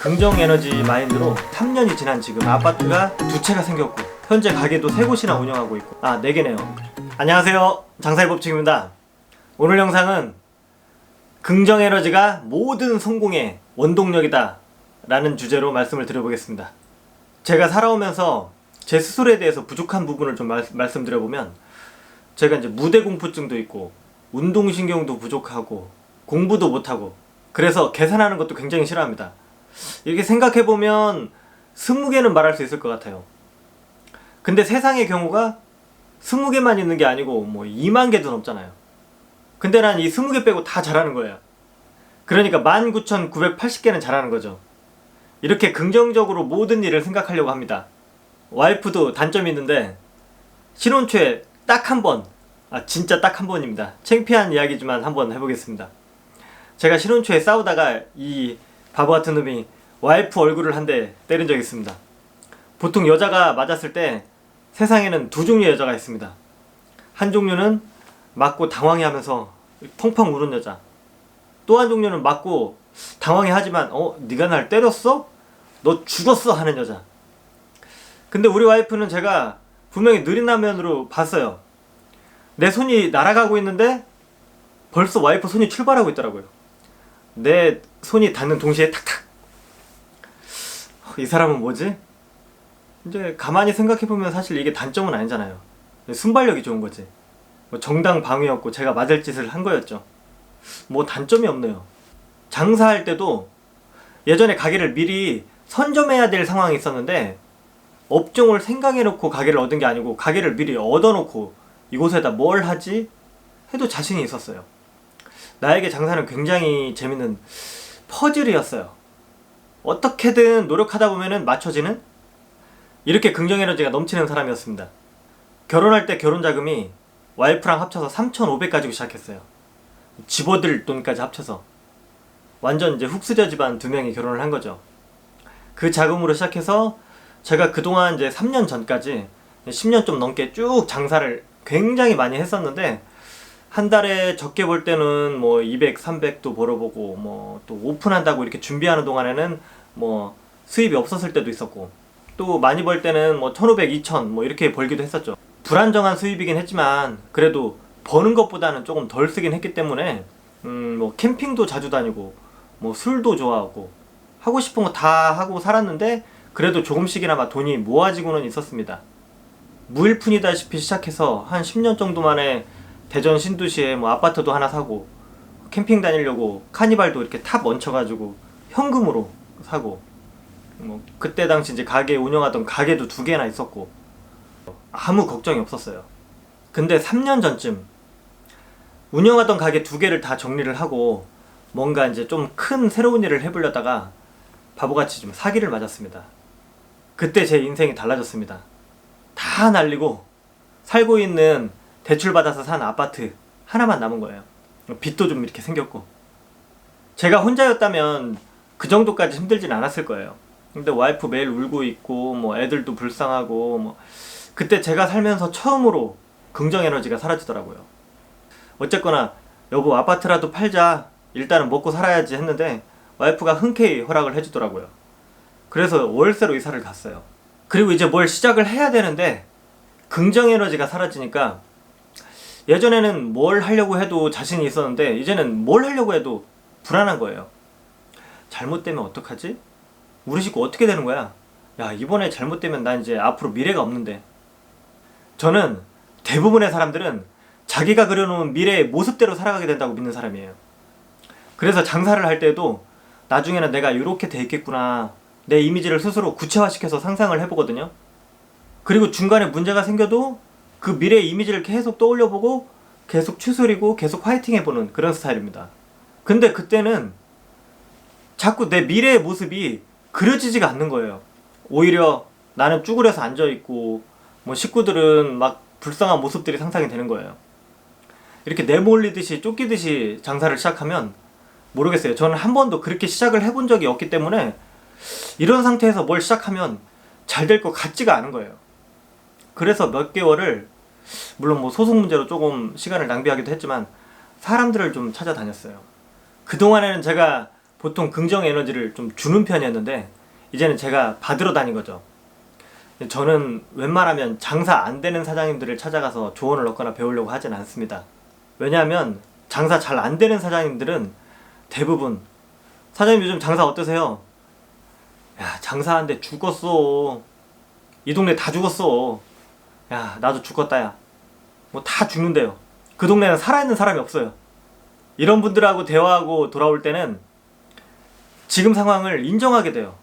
긍정 에너지 마인드로 3년이 지난 지금 아파트가 2채가 생겼고 현재 가게도 3곳이나 운영하고 있고 4개네요. 안녕하세요, 장사의 법칙입니다. 오늘 영상은 긍정 에너지가 모든 성공의 원동력이다 라는 주제로 말씀을 드려보겠습니다. 제가 살아오면서 제 스스로에 대해서 부족한 부분을 좀 말씀드려보면, 제가 이제 무대 공포증도 있고 운동신경도 부족하고 공부도 못하고, 그래서 계산하는 것도 굉장히 싫어합니다. 이렇게 생각해보면 20개는 말할 수 있을 것 같아요. 근데 세상의 경우가 20개만 있는 게 아니고 2만 개도 넘잖아요. 근데 난 이 20개 빼고 다 잘하는 거예요. 그러니까 19,980개는 잘하는 거죠. 이렇게 긍정적으로 모든 일을 생각하려고 합니다. 와이프도 단점이 있는데, 신혼 초에 딱 한 번, 진짜 딱 한 번입니다. 창피한 이야기지만 한번 해보겠습니다. 제가 신혼 초에 싸우다가 이 바보 같은 놈이 와이프 얼굴을 한 대 때린 적이 있습니다. 보통 여자가 맞았을 때 세상에는 두 종류의 여자가 있습니다. 한 종류는 맞고 당황해하면서 펑펑 우는 여자. 또 한 종류는 맞고 당황해하지만 네가 날 때렸어? 너 죽었어? 하는 여자. 근데 우리 와이프는 제가 분명히 느린 화면으로 봤어요. 내 손이 날아가고 있는데 벌써 와이프 손이 출발하고 있더라고요. 내 손이 닿는 동시에 탁탁. 이 사람은 뭐지? 이제 가만히 생각해보면 사실 이게 단점은 아니잖아요. 순발력이 좋은 거지. 정당방위였고 제가 맞을 짓을 한 거였죠. 단점이 없네요. 장사할 때도 예전에 가게를 미리 선점해야 될 상황이 있었는데, 업종을 생각해놓고 가게를 얻은 게 아니고 가게를 미리 얻어놓고 이곳에다 뭘 하지? 해도 자신이 있었어요. 나에게 장사는 굉장히 재밌는 퍼즐이었어요. 어떻게든 노력하다 보면은 맞춰지는, 이렇게 긍정 에너지가 넘치는 사람이었습니다. 결혼할 때 결혼 자금이 와이프랑 합쳐서 3,500 가지고 시작했어요. 집어들 돈까지 합쳐서. 완전 이제 훅스저 집안 2명이 결혼을 한 거죠. 그 자금으로 시작해서 제가 그동안 이제 3년 전까지 10년 좀 넘게 쭉 장사를 굉장히 많이 했었는데, 한 달에 적게 벌 때는 200, 300도 벌어보고, 또 오픈한다고 이렇게 준비하는 동안에는 수입이 없었을 때도 있었고, 또 많이 벌 때는 1,500, 2,000 이렇게 벌기도 했었죠. 불안정한 수입이긴 했지만 그래도 버는 것보다는 조금 덜 쓰긴 했기 때문에 캠핑도 자주 다니고 술도 좋아하고 하고 싶은 거 다 하고 살았는데, 그래도 조금씩이나마 돈이 모아지고는 있었습니다. 무일푼이다시피 시작해서 한 10년 정도 만에 대전 신도시에 아파트도 하나 사고, 캠핑 다니려고 카니발도 이렇게 탑 얹혀가지고 현금으로 사고, 그때 당시 이제 가게 운영하던 가게도 2개나 있었고, 아무 걱정이 없었어요. 근데 3년 전쯤 운영하던 가게 2개를 다 정리를 하고 뭔가 이제 좀 큰 새로운 일을 해보려다가 바보같이 좀 사기를 맞았습니다. 그때 제 인생이 달라졌습니다. 다 날리고 살고 있는 대출받아서 산 아파트 하나만 남은 거예요. 빚도 좀 이렇게 생겼고. 제가 혼자였다면 그 정도까지 힘들진 않았을 거예요. 근데 와이프 매일 울고 있고 애들도 불쌍하고 그때 제가 살면서 처음으로 긍정 에너지가 사라지더라고요. 어쨌거나 여보 아파트라도 팔자, 일단은 먹고 살아야지 했는데 와이프가 흔쾌히 허락을 해주더라고요. 그래서 월세로 이사를 갔어요. 그리고 이제 뭘 시작을 해야 되는데 긍정 에너지가 사라지니까, 예전에는 뭘 하려고 해도 자신이 있었는데 이제는 뭘 하려고 해도 불안한 거예요. 잘못되면 어떡하지? 우리 식구 어떻게 되는 거야? 야, 이번에 잘못되면 난 이제 앞으로 미래가 없는데. 저는 대부분의 사람들은 자기가 그려놓은 미래의 모습대로 살아가게 된다고 믿는 사람이에요. 그래서 장사를 할 때도 나중에는 내가 이렇게 돼 있겠구나, 내 이미지를 스스로 구체화시켜서 상상을 해보거든요. 그리고 중간에 문제가 생겨도 그 미래의 이미지를 계속 떠올려보고 계속 추스리고 계속 화이팅 해보는 그런 스타일입니다. 근데 그때는 자꾸 내 미래의 모습이 그려지지가 않는 거예요. 오히려 나는 쭈그려서 앉아있고 식구들은 막 불쌍한 모습들이 상상이 되는 거예요. 이렇게 내몰리듯이 쫓기듯이 장사를 시작하면 모르겠어요. 저는 한 번도 그렇게 시작을 해본 적이 없기 때문에 이런 상태에서 뭘 시작하면 잘 될 것 같지가 않은 거예요. 그래서 몇 개월을, 물론 소송 문제로 조금 시간을 낭비하기도 했지만 사람들을 좀 찾아다녔어요. 그동안에는 제가 보통 긍정 에너지를 좀 주는 편이었는데 이제는 제가 받으러 다닌 거죠. 저는 웬만하면 장사 안 되는 사장님들을 찾아가서 조언을 얻거나 배우려고 하진 않습니다. 왜냐하면 장사 잘 안 되는 사장님들은 대부분 사장님 요즘 장사 어떠세요? 야, 장사하는데 죽었어. 이 동네 다 죽었어. 야, 나도 죽었다 야. 뭐 다 죽는데요. 그 동네는 살아있는 사람이 없어요. 이런 분들하고 대화하고 돌아올 때는 지금 상황을 인정하게 돼요.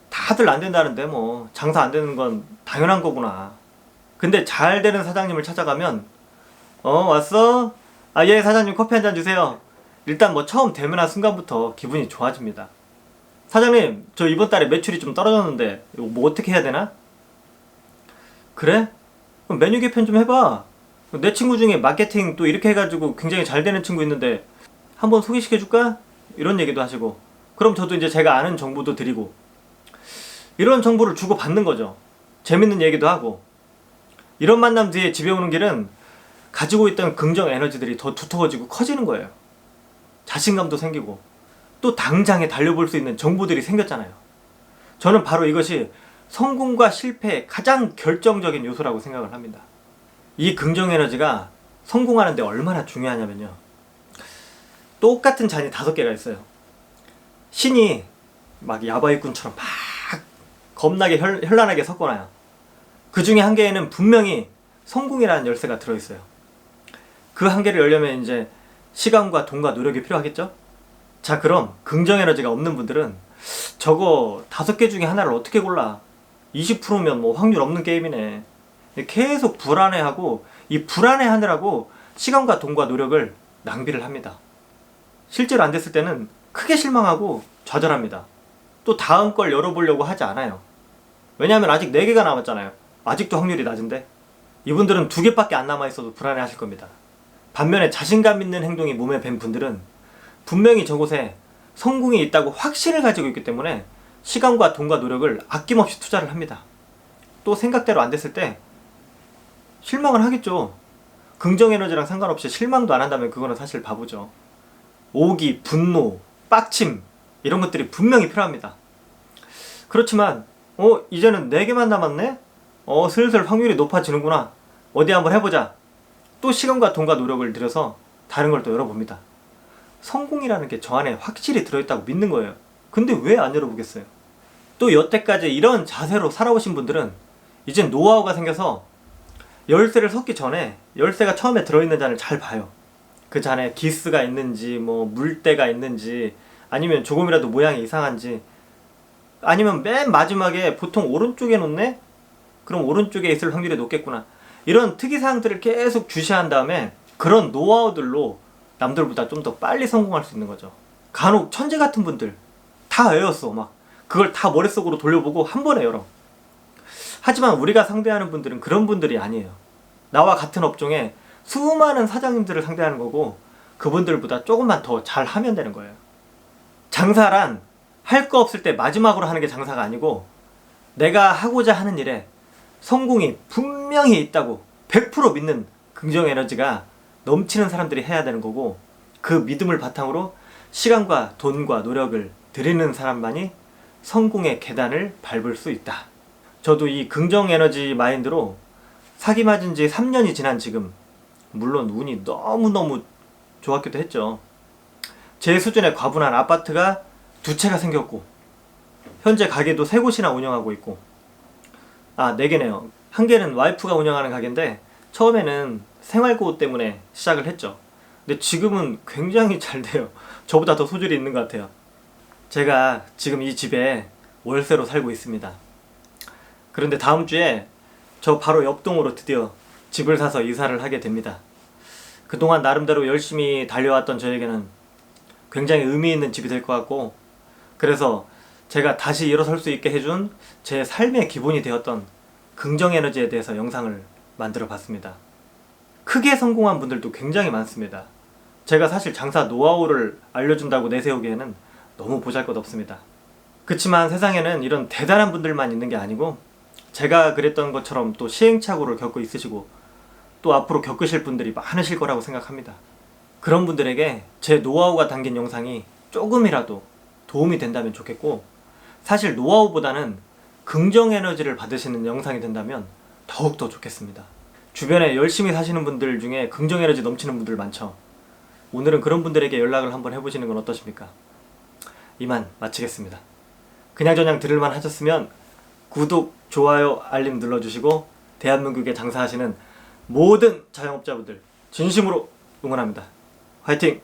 다들 안 된다는데 뭐 장사 안 되는 건 당연한 거구나. 근데 잘 되는 사장님을 찾아가면 왔어? 아, 예, 사장님 커피 한 잔 주세요. 일단 뭐 처음 대면한 순간부터 기분이 좋아집니다. 사장님, 저 이번 달에 매출이 좀 떨어졌는데 이거 뭐 어떻게 해야 되나? 그래? 그럼 메뉴 개편 좀 해봐. 내 친구 중에 마케팅 또 이렇게 해가지고 굉장히 잘 되는 친구 있는데 한번 소개시켜줄까? 이런 얘기도 하시고, 그럼 저도 이제 제가 아는 정보도 드리고, 이런 정보를 주고 받는 거죠. 재밌는 얘기도 하고. 이런 만남 뒤에 집에 오는 길은 가지고 있던 긍정 에너지들이 더 두터워지고 커지는 거예요. 자신감도 생기고 또 당장에 달려볼 수 있는 정보들이 생겼잖아요. 저는 바로 이것이 성공과 실패의 가장 결정적인 요소라고 생각을 합니다. 이 긍정 에너지가 성공하는 데 얼마나 중요하냐면요, 똑같은 잔이 5개가 있어요. 신이 막 야바이꾼처럼 막 겁나게 현란하게 섞어놔요. 그 중에 한 개에는 분명히 성공이라는 열쇠가 들어있어요. 그 한 개를 열려면 이제 시간과 돈과 노력이 필요하겠죠? 자, 그럼 긍정 에너지가 없는 분들은 저거 5개 중에 하나를 어떻게 골라? 20%면 뭐 확률 없는 게임이네. 계속 불안해하고, 이 불안해하느라고 시간과 돈과 노력을 낭비를 합니다. 실제로 안 됐을 때는 크게 실망하고 좌절합니다. 또 다음 걸 열어보려고 하지 않아요. 왜냐하면 아직 4개가 남았잖아요. 아직도 확률이 낮은데. 이분들은 2개밖에 안 남아있어도 불안해 하실 겁니다. 반면에 자신감 있는 행동이 몸에 밴 분들은 분명히 저곳에 성공이 있다고 확신을 가지고 있기 때문에 시간과 돈과 노력을 아낌없이 투자를 합니다. 또 생각대로 안 됐을 때 실망을 하겠죠. 긍정 에너지랑 상관없이 실망도 안 한다면 그거는 사실 바보죠. 오기, 분노, 빡침, 이런 것들이 분명히 필요합니다. 그렇지만 이제는 4개만 남았네? 슬슬 확률이 높아지는구나. 어디 한번 해보자. 또 시간과 돈과 노력을 들여서 다른 걸 또 열어봅니다. 성공이라는 게 저 안에 확실히 들어있다고 믿는 거예요. 근데 왜 안 열어보겠어요? 또 여태까지 이런 자세로 살아오신 분들은 이젠 노하우가 생겨서 열쇠를 섞기 전에 열쇠가 처음에 들어있는 잔을 잘 봐요. 그 잔에 기스가 있는지, 뭐 물때가 있는지, 아니면 조금이라도 모양이 이상한지, 아니면 맨 마지막에 보통 오른쪽에 놓네? 그럼 오른쪽에 있을 확률이 높겠구나. 이런 특이사항들을 계속 주시한 다음에 그런 노하우들로 남들보다 좀 더 빨리 성공할 수 있는 거죠. 간혹 천재 같은 분들 다 외웠어. 막 그걸 다 머릿속으로 돌려보고 한 번에 열어. 하지만 우리가 상대하는 분들은 그런 분들이 아니에요. 나와 같은 업종에 수많은 사장님들을 상대하는 거고, 그분들보다 조금만 더 잘하면 되는 거예요. 장사란 할 거 없을 때 마지막으로 하는 게 장사가 아니고, 내가 하고자 하는 일에 성공이 분명히 있다고 100% 믿는 긍정 에너지가 넘치는 사람들이 해야 되는 거고, 그 믿음을 바탕으로 시간과 돈과 노력을 들이는 사람만이 성공의 계단을 밟을 수 있다. 저도 이 긍정 에너지 마인드로 사기 맞은 지 3년이 지난 지금, 물론 운이 너무너무 좋았기도 했죠. 제 수준에 과분한 아파트가 2채가 생겼고, 현재 가게도 3곳이나 운영하고 있고, 4개네요. 한 개는 와이프가 운영하는 가게인데 처음에는 생활고우 때문에 시작을 했죠. 근데 지금은 굉장히 잘 돼요. 저보다 더 소질이 있는 것 같아요. 제가 지금 이 집에 월세로 살고 있습니다. 그런데 다음 주에 저 바로 옆동으로 드디어 집을 사서 이사를 하게 됩니다. 그동안 나름대로 열심히 달려왔던 저에게는 굉장히 의미 있는 집이 될 것 같고, 그래서 제가 다시 일어설 수 있게 해준 제 삶의 기본이 되었던 긍정 에너지에 대해서 영상을 만들어 봤습니다. 크게 성공한 분들도 굉장히 많습니다. 제가 사실 장사 노하우를 알려준다고 내세우기에는 너무 보잘것없습니다. 그치만 세상에는 이런 대단한 분들만 있는 게 아니고, 제가 그랬던 것처럼 또 시행착오를 겪고 있으시고 또 앞으로 겪으실 분들이 많으실 거라고 생각합니다. 그런 분들에게 제 노하우가 담긴 영상이 조금이라도 도움이 된다면 좋겠고, 사실 노하우보다는 긍정 에너지를 받으시는 영상이 된다면 더욱더 좋겠습니다. 주변에 열심히 사시는 분들 중에 긍정 에너지 넘치는 분들 많죠. 오늘은 그런 분들에게 연락을 한번 해보시는 건 어떠십니까? 이만 마치겠습니다. 그냥저냥 들을만 하셨으면 구독, 좋아요, 알림 눌러주시고 대한민국에 장사하시는 모든 자영업자분들 진심으로 응원합니다. 화이팅!